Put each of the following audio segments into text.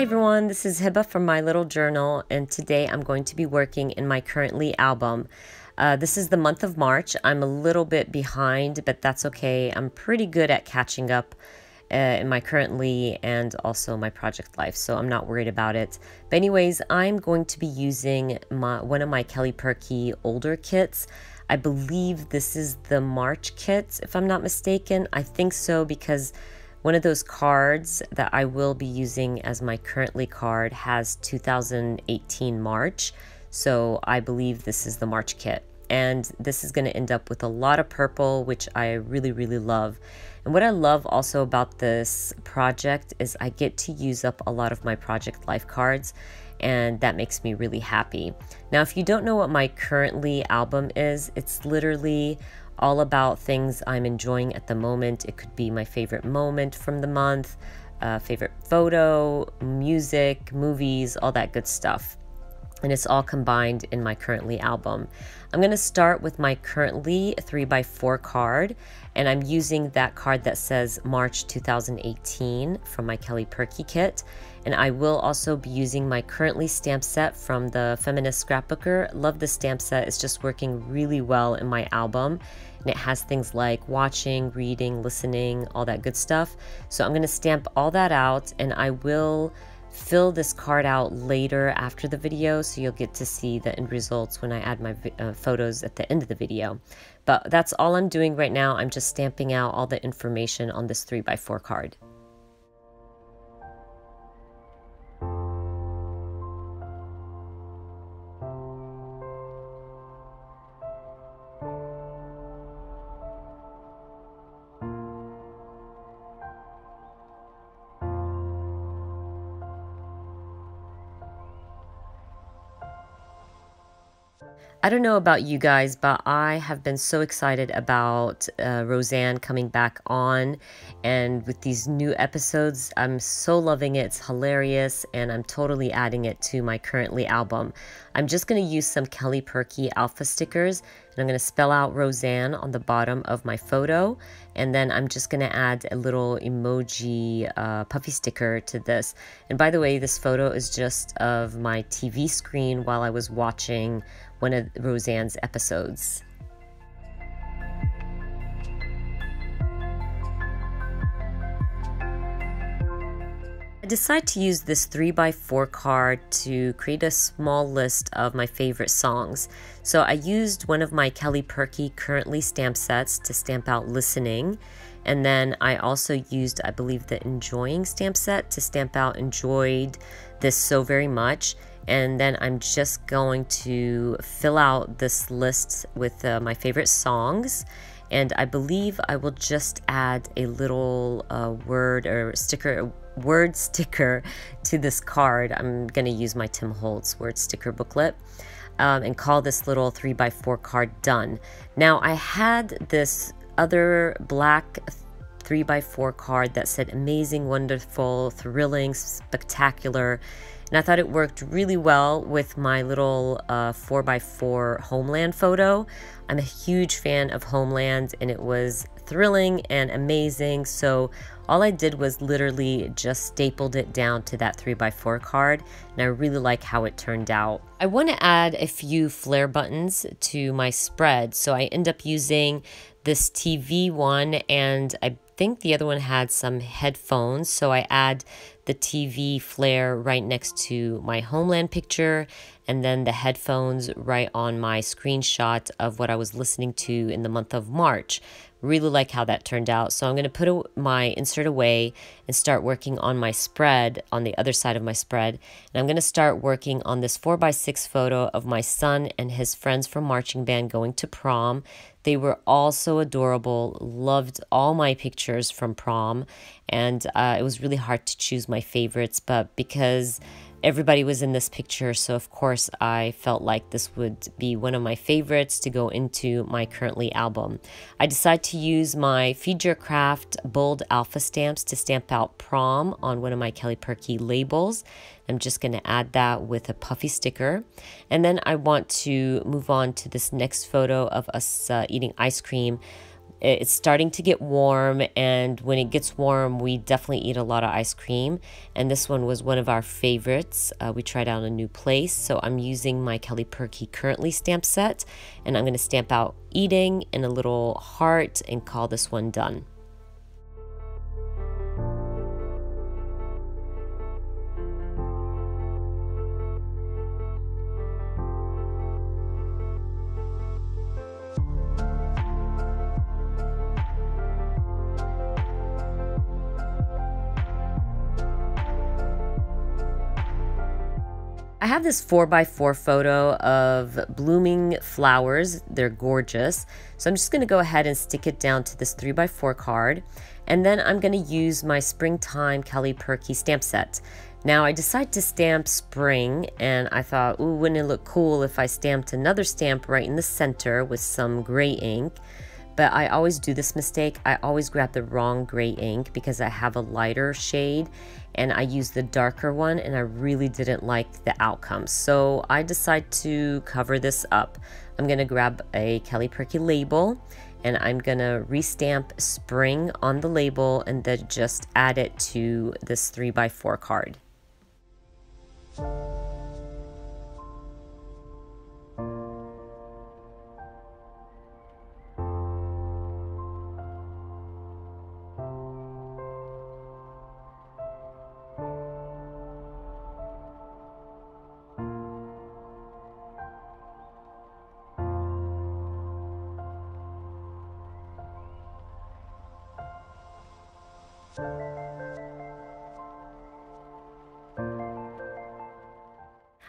Hi everyone, this is Heba from My Little Journal, and today I'm going to be working in my Currently album. This is the month of March. I'm a little bit behind, but that's okay. I'm pretty good at catching up in my Currently and also my project life, so I'm not worried about it. But anyways, I'm going to be using one of my Kelly Perky older kits. I believe this is the March kit, if I'm not mistaken. I think so, because one of those cards that I will be using as my Currently card has 2018 March, so I believe this is the March kit. And this is going to end up with a lot of purple, which I really love. And what I love also about this project is I get to use up a lot of my project life cards, and that makes me really happy. Now, if you don't know what my Currently album is, it's literally all about things I'm enjoying at the moment. It could be my favorite moment from the month, favorite photo, music, movies, all that good stuff. And it's all combined in my Currently album. I'm going to start with my Currently 3x4 card, and I'm using that card that says March 2018 from my Kelly Perky kit. And I will also be using my Currently stamp set from the Feminist Scrapbooker. Love the stamp set. It's just working really well in my album. And it has things like watching, reading, listening, all that good stuff. So I'm going to stamp all that out, and I will fill this card out later after the video, so you'll get to see the end results when I add my photos at the end of the video. But that's all I'm doing right now. I'm just stamping out all the information on this 3x4 card. I don't know about you guys, but I have been so excited about Roseanne coming back on, and with these new episodes, I'm so loving it. It's hilarious, and I'm totally adding it to my Currently album. I'm just going to use some Kelly Perky alpha stickers, and I'm going to spell out Roseanne on the bottom of my photo, and then I'm just going to add a little emoji puffy sticker to this. And by the way, this photo is just of my TV screen while I was watching one of Roseanne's episodes. I decided to use this 3x4 card to create a small list of my favorite songs. So I used one of my Kelly Perky Currently stamp sets to stamp out Listening. And then I also used, I believe, the Enjoying stamp set to stamp out Enjoyed This So Very Much. And then I'm just going to fill out this list with my favorite songs. And I believe I will just add a little word sticker to this card. I'm going to use my Tim Holtz word sticker booklet and call this little 3x4 card Done. Now, I had this other black 3x4 card that said Amazing, Wonderful, Thrilling, Spectacular. And I thought it worked really well with my little 4x4 Homeland photo. I'm a huge fan of Homeland, and it was thrilling and amazing. So all I did was literally just stapled it down to that 3x4 card, and I really like how it turned out. I want to add a few flare buttons to my spread, so I end up using this TV one, and I think the other one had some headphones, so I add the TV flare right next to my Homeland picture, and then the headphones right on my screenshot of what I was listening to in the month of March. Really like how that turned out. So I'm going to put my insert away and start working on my spread on the other side of my spread. And I'm going to start working on this 4x6 photo of my son and his friends from marching band going to prom. They were all so adorable, loved all my pictures from prom, and it was really hard to choose my favorites, but because everybody was in this picture, so of course I felt like this would be one of my favorites to go into my Currently album. I decided to use my Feed Your Craft bold alpha stamps to stamp out prom on one of my Kelly Perky labels. I'm just going to add that with a puffy sticker. And then I want to move on to this next photo of us eating ice cream. It's starting to get warm, and when it gets warm, we definitely eat a lot of ice cream. And this one was one of our favorites. We tried out a new place, so I'm using my Kelly Perky Currently stamp set, and I'm going to stamp out eating and a little heart and call this one done. I have this 4x4 photo of blooming flowers. They're gorgeous. So I'm just going to go ahead and stick it down to this 3x4 card. And then I'm going to use my Springtime Kelly Perky stamp set. Now I decided to stamp spring, and I thought, ooh, wouldn't it look cool if I stamped another stamp right in the center with some gray ink? But I always do this mistake. I always grab the wrong gray ink because I have a lighter shade and I use the darker one, and I really didn't like the outcome. So I decided to cover this up. I'm gonna grab a Kelly Perky label and I'm gonna restamp spring on the label and then just add it to this 3x4 card.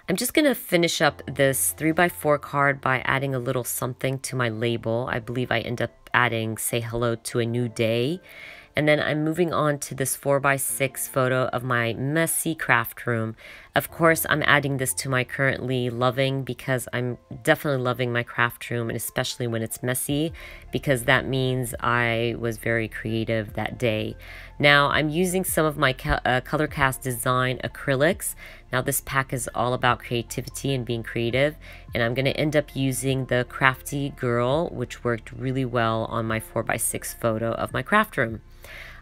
I'm just going to finish up this 3x4 card by adding a little something to my label. I believe I end up adding "Say Hello to a New Day." And then I'm moving on to this 4x6 photo of my messy craft room. Of course, I'm adding this to my currently loving because I'm definitely loving my craft room, and especially when it's messy, because that means I was very creative that day. Now I'm using some of my Color Cast Design acrylics. Now this pack is all about creativity and being creative, and I'm going to end up using the Crafty Girl, which worked really well on my 4x6 photo of my craft room.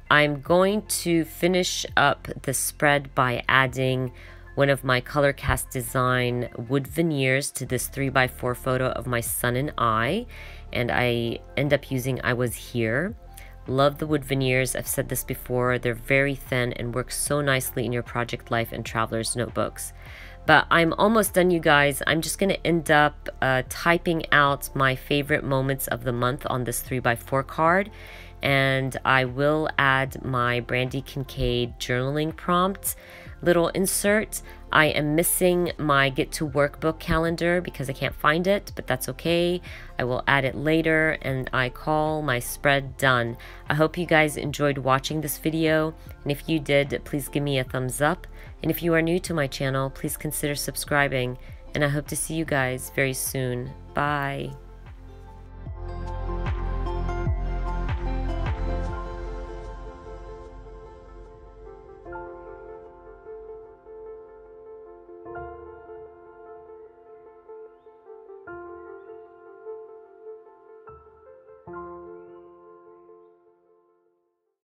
I'm going to finish up the spread by adding one of my Color Cast Design wood veneers to this 3x4 photo of my son and I end up using "I Was Here." Love the wood veneers. I've said this before. They're very thin and work so nicely in your project life and traveler's notebooks. But I'm almost done, you guys. I'm just going to end up typing out my favorite moments of the month on this 3x4 card. And I will add my Brandy Kincaid journaling prompt little insert. I am missing my Get to Work book calendar because I can't find it, but that's okay. I will add it later, and I call my spread done. I hope you guys enjoyed watching this video, and if you did, please give me a thumbs up. And if you are new to my channel, please consider subscribing, and I hope to see you guys very soon. Bye.